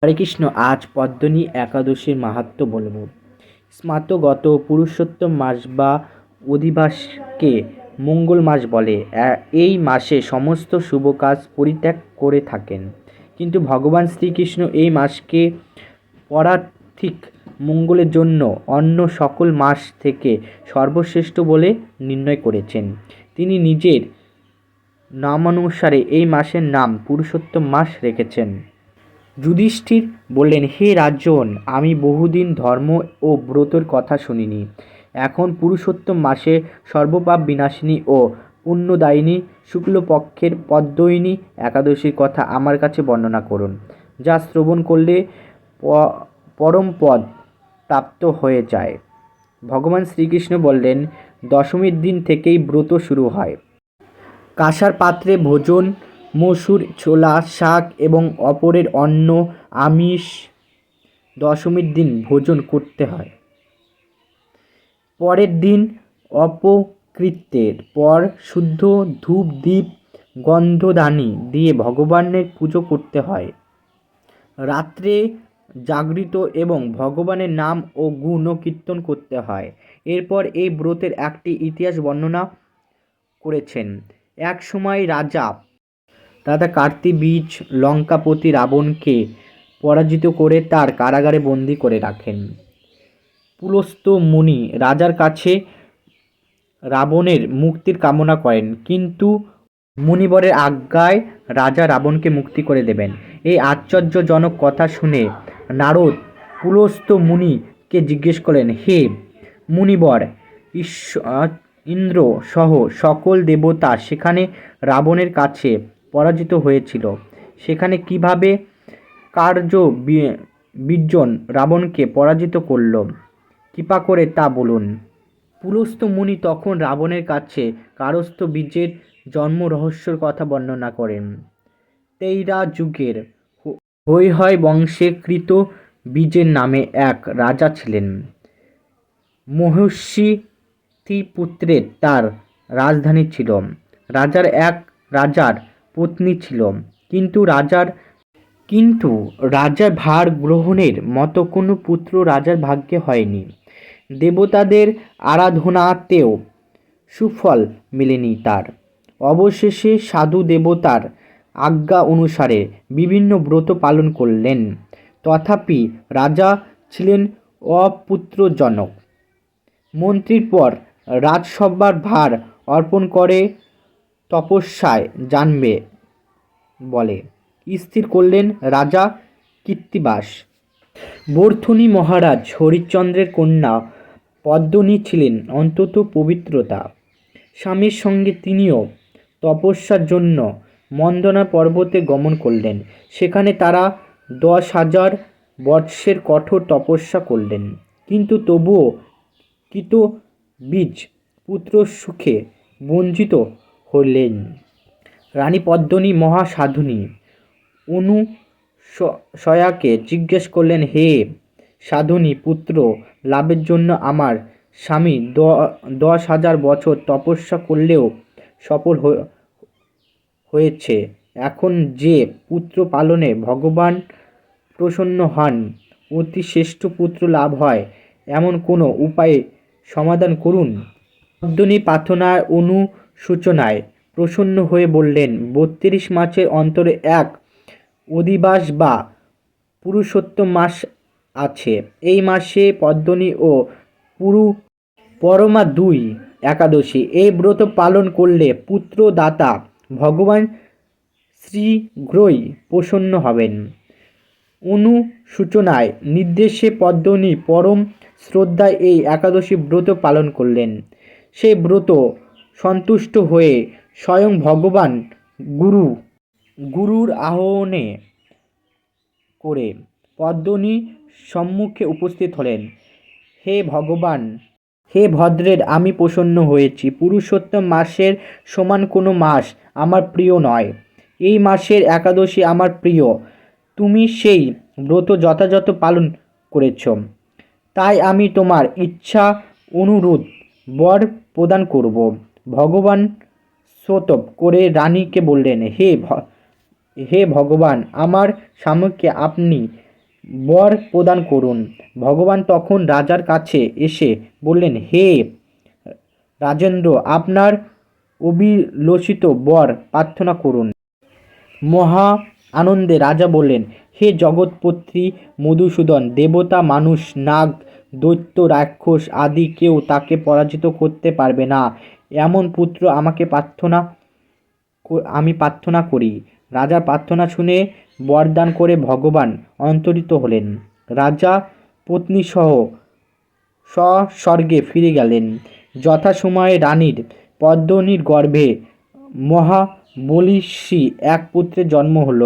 হরে কৃষ্ণ। আজ পদ্মিনী একাদশীর মাহাত্ম্য বলব। স্নাতগত পুরুষোত্তম মাস বা অধিবাসকে মঙ্গল মাস বলে। এই মাসে সমস্ত শুভ কাজ পরিত্যাগ করে থাকেন, কিন্তু ভগবান শ্রীকৃষ্ণ এই মাসকে পরার্থিক মঙ্গলের জন্য অন্য সকল মাস থেকে সর্বশ্রেষ্ঠ বলে নির্ণয় করেছেন। তিনি নিজের নামানুসারে এই মাসের নাম পুরুষোত্তম মাস রেখেছেন। যুধিষ্ঠির বললেন, হে রাজন, আমি বহুদিন ধর্ম ও ব্রতর কথা শুনিনি। এখন পুরুষোত্তম মাসে সর্বপাপ বিনাশিনী ও পুণ্যদায়িনী শুক্লপক্ষের পদ্মিনী একাদশীর কথা আমার কাছে বর্ণনা করুন, যা শ্রবণ করলে পরম পদ প্রাপ্ত হয়ে যায়। ভগবান শ্রীকৃষ্ণ বললেন, দশমীর দিন থেকেই ব্রত শুরু হয়। কাঁসার পাত্রে ভোজন, মসুর, ছোলা, শাক এবং অপরের অন্ন, আমিষ দশমীর দিন ভোজন করতে হয়। পরের দিন অপকৃত্যের পর শুদ্ধ ধূপ দীপ গন্ধদানি দিয়ে ভগবানের পুজো করতে হয়। রাত্রে জাগরিত এবং ভগবানের নাম ও গুণ কীর্তন করতে হয়। এরপর এই ব্রতের একটি ইতিহাস বর্ণনা করেছেন। এক সময় রাজা কার্তিবীর্য লঙ্কাপতি রাবণকে পরাজিত করে তার কারাগারে বন্দী করে রাখেন। পুলস্ত্য মুনি রাজার কাছে রাবণের মুক্তির কামনা করেন, কিন্তু মুনিবরের আজ্ঞায় রাজা রাবণকে মুক্তি করে দেবেন। এই আশ্চর্যজনক কথা শুনে নারদ পুলস্ত্য মুনিকে জিজ্ঞেস করলেন, হে মুনিবর, ইন্দ্র সহ সকল দেবতা সেখানে রাবণের কাছে পরাজিত হয়েছিল, সেখানে কিভাবে কার্য বীর্যন রাবণকে পরাজিত করল? কৃপা করে তা বলুন। পুলস্ত্য মুনি তখন রাবণের কাছে কারস্থ বীর্যের জন্ম রহস্যের কথা বর্ণনা করেন। তেইরা যুগের হৈহয় বংশে কৃত বীর্যের নামে এক রাজা ছিলেন। মহিষী পুত্রের তার রাজধানী ছিল। রাজার পত্নী ছিল, কিন্তু রাজার ভার গ্রহণের মতো কোনো পুত্র রাজার ভাগ্যে হয়নি। দেবতাদের আরাধনাতেও সুফল মেলেনি তার। অবশেষে সাধু দেবতার আজ্ঞা অনুসারে বিভিন্ন ব্রত পালন করলেন, তথাপি রাজা ছিলেন অপুত্রজনক। মন্ত্রীর পর রাজসভার ভার অর্পণ করে তপস্যায় জানবে বলে স্থির করলেন রাজা কৃত্তিবাস। বর্ধনী মহারাজ হরিশ্চন্দ্রের কন্যা পদ্মিনী ছিলেন অত্যন্ত পবিত্রতা। স্বামীর সঙ্গে তিনিও তপস্যার জন্য মন্দনা পর্বতে গমন করলেন। সেখানে তারা 10,000 বৎসরের কঠোর তপস্যা করলেন, কিন্তু তবুও কৃতবীর্য পুত্র সুখে বঞ্চিত হলেন। রানী পদ্মিনী মহাসাধ্বী অনুসয়াকে জিজ্ঞেস করলেন, হে সাধ্বী, পুত্র লাভের জন্য আমার স্বামী 10,000 বছর তপস্যা করলেও সফল হয়েছে। এখন যে পুত্র পালনে ভগবান প্রসন্ন হন, অতি শ্রেষ্ঠ পুত্র লাভ হয়, এমন কোনো উপায় সমাধান করুন। পদ্মিনী প্রার্থনার অনুসূচনায় প্রসন্ন হয়ে বললেন, 32 মাসের অন্তরে এক অধিবাস বা পুরুষোত্তম মাস আছে। এই মাসে পদ্মিনী ও পরমা 2 একাদশী এই ব্রত পালন করলে পুত্রদাতা ভগবান শীঘ্রই প্রসন্ন হবেন। অনুসূচনায় নির্দেশে পদ্মিনী পরম শ্রদ্ধায় এই একাদশী ব্রত পালন করলেন। সেই ব্রত সন্তুষ্ট হয়ে স্বয়ং ভগবান গুরুর আহ্বানে করে পদ্মিনীর সম্মুখে উপস্থিত হলেন। হে ভগবান, হে ভদ্রের, আমি প্রসন্ন হয়েছি। পুরুষোত্তম মাসের সমান কোনো মাস আমার প্রিয় নয়। এই মাসের একাদশী আমার প্রিয়। তুমি সেই ব্রত যথাযথ পালন করেছ, তাই আমি তোমার ইচ্ছা অনুরোধ বর প্রদান করব। ভগবান স্তব করে রানীকে বললেন, হে ভগবান, আমার স্বামীকে আপনি বর প্রদান করুন। ভগবান তখন রাজার কাছে এসে বললেন, হে রাজেন্দ্র, আপনার অভিলষিত বর প্রার্থনা করুন। মহা আনন্দে রাজা বললেন, হে জগৎপতি মধুসূদন, দেবতা, মানুষ, নাগ, দৈত্য, রাক্ষস আদি কেউ তাকে পরাজিত করতে পারবে না, এমন পুত্র আমি প্রার্থনা করি। রাজার প্রার্থনা শুনে বরদান করে ভগবান অন্তর্হিত হলেন। রাজা পত্নীসহ স্বস্বর্গে ফিরে গেলেন। যথাসময়ে রানীর পদ্মিনীর গর্ভে মহাবলিষ্ঠী এক পুত্রের জন্ম হল।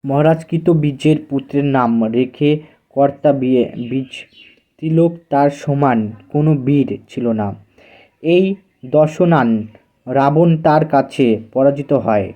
মহারাজ কৃতবীর্যের পুত্রের নাম রেখে কর্তা বীজ তিলক, তার সমান কোনো বীর ছিল না। এই দশনান রাবণ তার কাছে পরাজিত হয়।